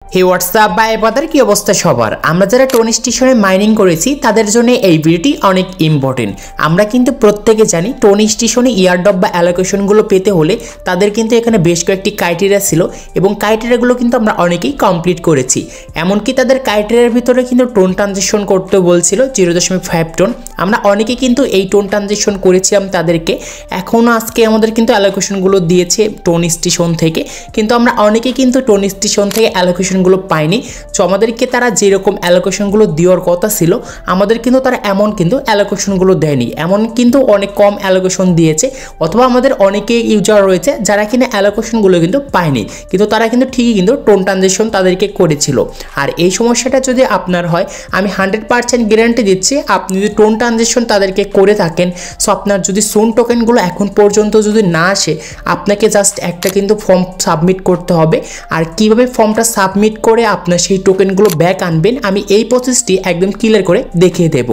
Hey WhatsApp by বাদার কি অবস্থা সবার। আমরা যারা টোন স্টেশনে মাইনিং করেছি তাদের জন্য এই ভিডিওটি অনেক ইম্পর্টেন্ট। আমরা কিন্তু প্রত্যেকে জানি টোন স্টেশনে ইয়ারড্রপ বা অ্যালোকেশনগুলো পেতে হলে তাদের কিন্তু এখানে বেশ কয়েকটি ক্রাইটেরিয়া ছিল এবং ক্রাইটেরিয়াগুলো কিন্তু আমরা অনেকেই কমপ্লিট করেছি। এমনকি তাদের ক্রাইটেরিয়ার ভিতরে কিন্তু টোন ট্রানজিশন করতে বলছিল 0.5 টোন। আমরা অনেকে কিন্তু এই টোন ট্রানজিশন করেছিলাম তাদেরকে। এখনও আজকে আমাদের কিন্তু অ্যালোকেশনগুলো দিয়েছে টোন স্টেশন থেকে, কিন্তু আমরা অনেকে কিন্তু টোন স্টেশন থেকে অ্যালোকেশনগুলো পাইনি। সো আমাদেরকে তারা যেরকম অ্যালোকেশনগুলো দেওয়ার কথা ছিল আমাদের কিন্তু তারা এমন কিন্তু অ্যালোকেশনগুলো দেয়নি, এমন কিন্তু অনেক কম অ্যালোকেশন দিয়েছে। অথবা আমাদের অনেকে ইউজার রয়েছে যারা কিনা অ্যালোকেশনগুলো কিন্তু পায়নি, কিন্তু তারা কিন্তু ঠিকই কিন্তু টোন ট্রানজিশন তাদেরকে করেছিল। আর এই সমস্যাটা যদি আপনার হয় আমি 100% গ্যারান্টি দিচ্ছি, আপনি যদি টোন ট্রানজিশন তাদেরকে করে থাকেন, সো আপনার যদি সোন টোকেনগুলো এখন পর্যন্ত যদি না আসে আপনাকে জাস্ট একটা কিন্তু ফর্ম সাবমিট করতে হবে। আর কিভাবে ফর্মটা সাবমিট করে আপনার সেই টোকেনগুলো ব্যাক আনবেন আমি এই প্রসেসটি একদম ক্লিয়ার করে দেখিয়ে দেব।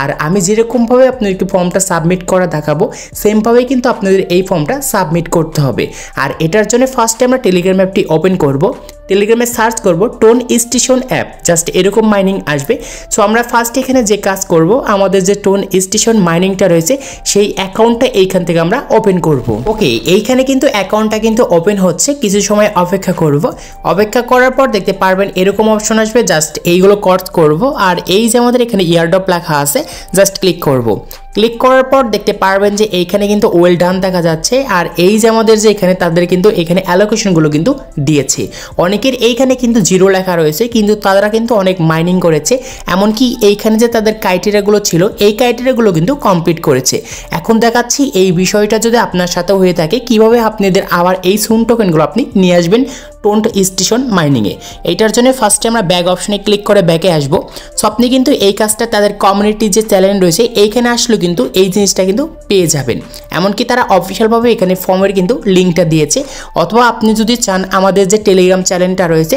আর আমি যেরকমভাবে আপনাদেরকে ফর্মটা সাবমিট করা দেখাবো সেমভাবেই কিন্তু আপনাদের এই ফর্মটা সাবমিট করতে হবে। আর এটার জন্য ফার্স্টে আমরা টেলিগ্রাম অ্যাপটি ওপেন করব। টেলিগ্রামে সার্চ করব টোন স্টেশন অ্যাপ, জাস্ট এরকম মাইনিং আসবে। সো আমরা ফার্স্ট এখানে যে কাজ করব, আমাদের যে টোন স্টেশন মাইনিংটা রয়েছে সেই অ্যাকাউন্টটা এইখান থেকে আমরা ওপেন করব। ওকে, এইখানে কিন্তু অ্যাকাউন্টটা কিন্তু ওপেন হচ্ছে, কিছু সময় অপেক্ষা করব। অপেক্ষা করার পর দেখতে পারবেন এরকম অপশন আসবে, জাস্ট এইগুলো কট করব। আর এই যে আমাদের এখানে ইয়ারড্রপ লেখা আছে জাস্ট ক্লিক করব। ক্লিক করার পর দেখতে পারবেন যে এইখানে কিন্তু ওয়েল ডান দেখা যাচ্ছে। আর এই যে আমাদের যে এখানে তাদের কিন্তু এখানে অ্যালোকেশনগুলো কিন্তু দিয়েছে। অনেকের এইখানে কিন্তু 0 লেখা রয়েছে, কিন্তু তারা কিন্তু অনেক মাইনিং করেছে। এমনকি এইখানে যে তাদের ক্রাইটেরিয়াগুলো ছিল এই ক্রাইটেরিয়াগুলো কিন্তু কমপ্লিট করেছে। এখন দেখাচ্ছি এই বিষয়টা যদি আপনার সাথেও হয়ে থাকে কিভাবে আপনাদের আবার এই সুন টোকেনগুলো আপনি নিয়ে আসবেন টোন স্টেশন মাইনিংয়ে। এইটার জন্য ফার্স্টে আমরা ব্যাক অপশনে ক্লিক করে ব্যাকে আসবো। সো আপনি কিন্তু এই কাজটা তাদের কমিউনিটি যে চ্যানেল রয়েছে এইখানে আসলে কিন্তু এই জিনিসটা কিন্তু পেয়ে যাবেন। এমনকি তারা অফিসিয়ালভাবে এখানে ফর্মের কিন্তু লিঙ্কটা দিয়েছে। অথবা আপনি যদি চান আমাদের যে টেলিগ্রাম চ্যানেলটা রয়েছে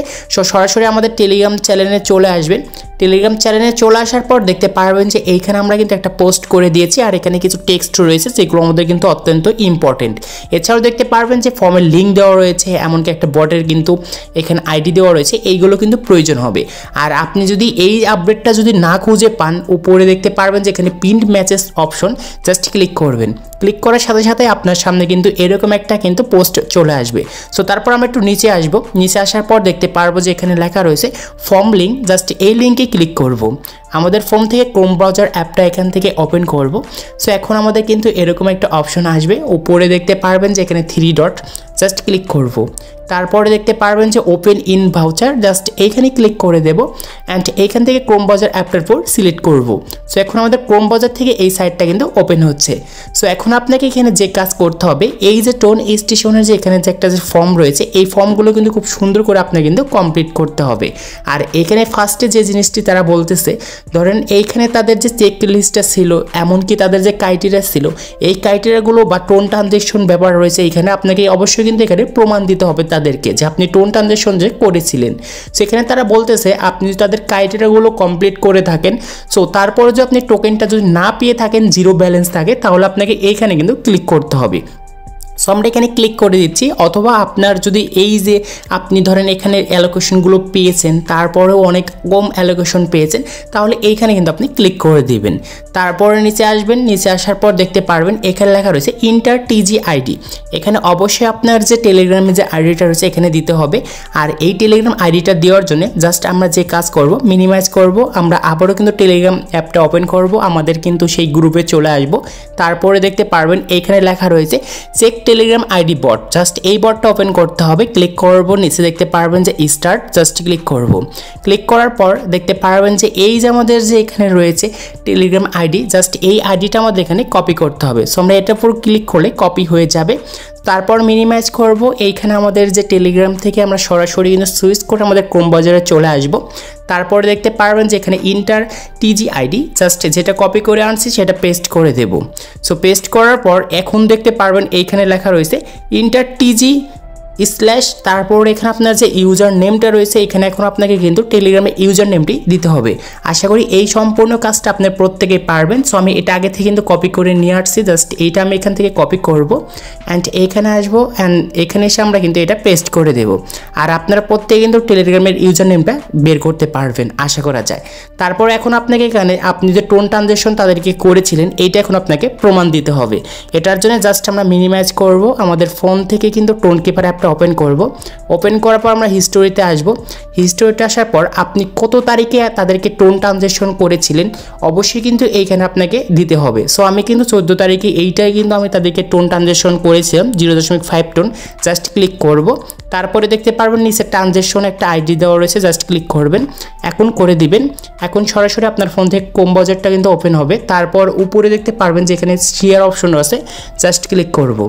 সরাসরি আমাদের টেলিগ্রাম চ্যানেলে চলে আসবেন। টেলিগ্রাম চ্যানেলে চলে আসার পর দেখতে পারবেন যে এইখানে আমরা কিন্তু একটা পোস্ট করে দিয়েছি আর এখানে কিছু টেক্সট রয়েছে যেগুলো আমাদের কিন্তু অত্যন্ত ইম্পর্টেন্ট। এছাড়াও দেখতে পারবেন যে ফর্মের লিঙ্ক দেওয়া রয়েছে, এমনকি একটা বটের কিন্তু এখানে আইডি দেওয়া রয়েছে, এইগুলো কিন্তু প্রয়োজন হবে। আর আপনি যদি এই আপডেটটা যদি না খুঁজে পান উপরে দেখতে পারবেন যে এখানে পিন্ড ম্যাচেস অপশন, জাস্ট ক্লিক করবেন। ক্লিক করার সাথে সাথে আপনার সামনে কিন্তু এরকম একটা কিন্তু পোস্ট চলে আসবে। সো তারপর আমরা একটু নিচে আসবো। নিচে আসার পর দেখতে পারবো যে এখানে লেখা রয়েছে ফর্ম লিঙ্ক, জাস্ট এই লিঙ্কে ক্লিক করব। আমাদের ফোন থেকে ক্রোম ব্রাউজার অ্যাপটা এখান থেকে ওপেন করব। সো এখন আমাদের কিন্তু এরকম একটা অপশন আসবে। উপরে দেখতে পারবেন যে এখানে 3 ডট, জাস্ট ক্লিক করব। তারপরে দেখতে পারবেন যে ওপেন ইন ভাউচার, জাস্ট এইখানে ক্লিক করে দেব অ্যান্ড এইখান থেকে ক্রোম ব্রাউজার অ্যাপটার উপর সিলেক্ট করব। সো এখন আমাদের ক্রোম ব্রাউজার থেকে এই সাইটটা কিন্তু ওপেন হচ্ছে। সো এখন আপনাকে এখানে যে কাজ করতে হবে, এই যে টোন স্টেশনের যে এখানে যে একটা যে ফর্ম রয়েছে এই ফর্মগুলো কিন্তু খুব সুন্দর করে আপনাকে কিন্তু কমপ্লিট করতে হবে। আর এখানে ফার্স্টে যে জিনিসটি তারা বলতেছে, ধরেন এইখানে তাদের যে চেক লিস্টটা ছিল এমনকি তাদের যে ক্রাইটেরিয়া ছিল এই ক্রাইটেরিয়াগুলো বা টোন ট্রানজেকশন ব্যাপার রয়েছে এখানে আপনাকে অবশ্যই কিন্তু এখানে প্রমাণ দিতে হবে তাদেরকে যে আপনি টোন ট্রানজেকশন যে করেছিলেন। সেখানে তারা বলতেছে আপনি যদি তাদের ক্রাইটেরিয়াগুলো কমপ্লিট করে থাকেন, সো তারপরে যদি আপনি টোকেনটা যদি না পেয়ে থাকেন, 0 ব্যালেন্স থাকে, তাহলে আপনাকে এইখানে কিন্তু ক্লিক করতে হবে। সো আমরা এখানে ক্লিক করে দিচ্ছি। অথবা আপনার যদি এই যে আপনি ধরেন এখানে অ্যালোকেশনগুলো পেয়েছেন তারপরেও অনেক কম অ্যালোকেশন পেয়েছেন, তাহলে এইখানে কিন্তু আপনি ক্লিক করে দিবেন। তারপরে নিচে আসবেন। নিচে আসার পর দেখতে পারবেন এখানে লেখা রয়েছে ইন্টার টিজি আইডি। এখানে অবশ্যই আপনার যে টেলিগ্রামে যে আইডিটা রয়েছে এখানে দিতে হবে। আর এই টেলিগ্রাম আইডিটা দেওয়ার জন্য জাস্ট আমরা যে কাজ করব, মিনিমাইজ করব। আমরা আবারও কিন্তু টেলিগ্রাম অ্যাপটা ওপেন করব, আমাদের কিন্তু সেই গ্রুপে চলে আসব। তারপরে দেখতে পারবেন এইখানে লেখা রয়েছে চেক টেলিগ্রাম আইডি বট, জাস্ট এই বটটা ওপেন করতে হবে। ক্লিক করব, নিচে দেখতে পারবেন যে স্টার্ট, জাস্ট ক্লিক করব। ক্লিক করার পর দেখতে পারবেন যে এই যে আমাদের যে এখানে রয়েছে টেলিগ্রাম আইডি, জাস্ট এই আইডিটা আমাদের এখানে কপি করতে হবে। সো আমরা এটার উপর ক্লিক করলে কপি হয়ে যাবে। তারপর মিনিমাইজ করব। এইখানে আমাদের যে টেলিগ্রাম থেকে আমরা সরাসরি কিন্তু সুইচ করে আমাদের ক্রোম ব্রাউজারে চলে আসব। তারপরে দেখতে পারবেন যে এখানে ইন্টার টিজি আইডি, জাস্ট যেটা কপি করে আনছি সেটা পেস্ট করে দেব। সো পেস্ট করার পর এখন দেখতে পারবেন এইখানে লেখা রয়েছে ইন্টার টিজি স্ল্যাশ তারপর এখানে আপনার যে ইউজার নেমটা রয়েছে এখানে এখন আপনাকে কিন্তু টেলিগ্রামের ইউজার নেমটি দিতে হবে। আশা করি এই সম্পূর্ণ কাজটা আপনি প্রত্যেকেই পারবেন। সো আমি এটা আগে থেকে কিন্তু কপি করে নিয়ে আসছি, জাস্ট এইটা আমি এখান থেকে কপি করব অ্যান্ড এখানে আসবো অ্যান্ড এখানে এসে আমরা কিন্তু এটা পেস্ট করে দেব। আর আপনারা প্রত্যেকে কিন্তু টেলিগ্রামের ইউজার নেমটা বের করতে পারবেন আশা করা যায়। তারপর এখন আপনাকে এখানে আপনি যে টোন ট্রানজেকশন তাদেরকে করেছিলেন এইটা এখন আপনাকে প্রমাণ দিতে হবে। এটার জন্য জাস্ট আমরা মিনিমাইজ করব, আমাদের ফোন থেকে কিন্তু টোন কিপার অ্যাপটা ওপেন করব। ওপেন করার পর আমরা হিস্টোরিতে আসব। হিস্টোরিতে আসার পর আপনি কত তারিখে তাদেরকে টোন ট্রানজেকশন করেছিলেন অবশ্যই কিন্তু এইখানে আপনাকে দিতে হবে। সো আমি কিন্তু 14 তারিখে এইটাই কিন্তু আমি তাদেরকে টোন ট্রানজেকশন করেছিলাম 0.5 টোন। জাস্ট ক্লিক করব, তারপরে দেখতে পারবেন নিচে ট্রানজেকশন একটা আইডি দেওয়া রয়েছে, জাস্ট ক্লিক করবেন, এখন করে দিবেন। এখন সরাসরি আপনার ফোন থেকে কম বাজেটটা কিন্তু ওপেন হবে। তারপর উপরে দেখতে পারবেন যে এখানে শেয়ার অপশন আছে, জাস্ট ক্লিক করব।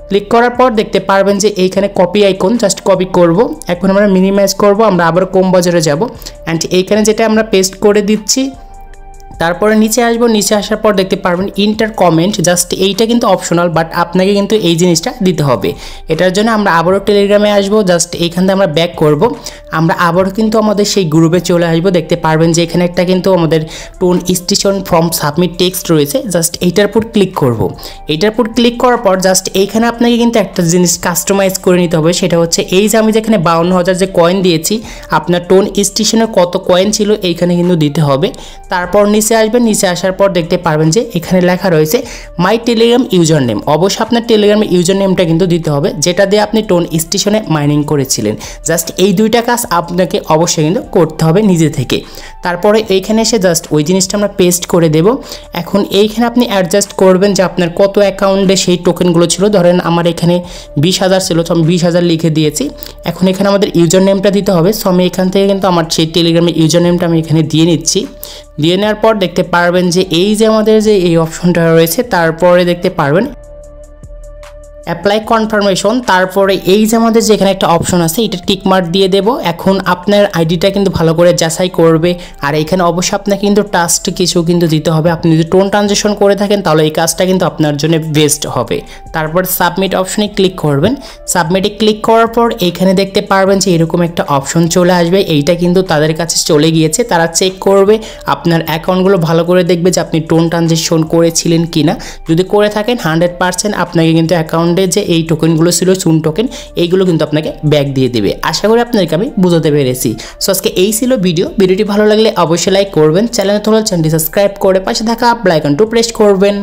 ক্লিক করার পর দেখতে পারবেন যে এইখানে কপি আইকন, জাস্ট কপি করব। এখন আমরা মিনিমাইজ করব, আমরা আবার কম বাজারে যাব অ্যান্ড এইখানে যেটা আমরা পেস্ট করে দিচ্ছি। তারপরে নিচে আসবো, নিচে আসার পর দেখতে পারবেন ইন্টার কমেন্ট, জাস্ট এইটা কিন্তু অপশনাল বাট আপনাকে কিন্তু এই জিনিসটা দিতে হবে। এটার জন্য আমরা আবারও টেলিগ্রামে আসবো, জাস্ট এইখান থেকে আমরা ব্যাক করব। আমরা আবারও কিন্তু আমাদের সেই গ্রুপে চলে আসবো। দেখতে পারবেন যে এখানে একটা কিন্তু আমাদের tone station form submit text রয়েছে, জাস্ট এইটার উপর ক্লিক করব। এইটার উপর ক্লিক করার পর জাস্ট এইখানে আপনাকে কিন্তু একটা জিনিস কাস্টমাইজ করে নিতে হবে, সেটা হচ্ছে এই যে আমি যেখানে 52,000 যে কয়েন দিয়েছি আপনার টোন স্টেশনে কত কয়েন ছিল এইখানে কিন্তু দিতে হবে। তারপর নিচে আসবেন, নিচে আসার পর দেখতে পারবেন যে এখানে লেখা রয়েছে মাই টেলিগ্রাম ইউজার নেম। অবশ্যই আপনার টেলিগ্রামের ইউজার নেমটা কিন্তু দিতে হবে যেটা দিয়ে আপনি টোন স্টেশনে মাইনিং করেছিলেন। জাস্ট এই দুইটা কাজ আপনাকে অবশ্যই কিন্তু করতে হবে নিজে থেকে। তারপরে এইখানে এসে জাস্ট ওই জিনিসটা আমরা পেস্ট করে দেব। এখন এইখানে আপনি অ্যাডজাস্ট করবেন যে আপনার কত অ্যাকাউন্টে সেই টোকেনগুলো ছিল। ধরেন আমার এখানে 20,000 ছিল, তো আমি 20,000 লিখে দিয়েছি। এখন এখানে আমাদের ইউজার নেমটা দিতে হবে। সো আমি এখান থেকে কিন্তু আমার সেই টেলিগ্রামের ইউজার নেমটা আমি এখানে দিয়ে নিচ্ছি। দিয়ে নেওয়ার পর দেখতে পারবেন যে এই যে আমাদের যে এই অপশনটা রয়েছে তারপরে দেখতে পারবেন অ্যাপ্লাই কনফার্মেশন। তারপরে এই যে আমাদের যে এখানে একটা অপশন আছে এটা টিক মার্ক দিয়ে দেব। এখন আপনার আইডিটা কিন্তু ভালো করে যাচাই করবে। আর এখানে অবশ্যই আপনাকে কিন্তু টাস্ক কিছু কিন্তু দিতে হবে। আপনি যদি টোন ট্রানজেকশন করে থাকেন তাহলে এই কাজটা কিন্তু আপনার জন্য বেস্ট হবে। তারপর সাবমিট অপশনে ক্লিক করবেন। সাবমিটে ক্লিক করার পর এইখানে দেখতে পারবেন যে এরকম একটা অপশন চলে আসবে। এইটা কিন্তু তাদের কাছে চলে গিয়েছে, তারা চেক করবে আপনার অ্যাকাউন্টগুলো ভালো করে দেখবে যে আপনি টোন ট্রানজেকশন করেছিলেন কিনা। যদি করে থাকেন 100% আপনাকে কিন্তু অ্যাকাউন্টে যে এই টোকেনগুলো ছিল চুন টোকেন এইগুলো কিন্তু আপনাকে ব্যাক দিয়ে দেবে। আশা করি আপনাদেরকে আমি বুঝাতে পেরেছি। সো আজকে এই ছিল ভিডিওটি ভালো লাগলে অবশ্যই লাইক করবেন, চ্যানেলে চ্যানেলটি সাবস্ক্রাইব করে পাশে থাকা বেল আইকনটি প্রেস করবেন।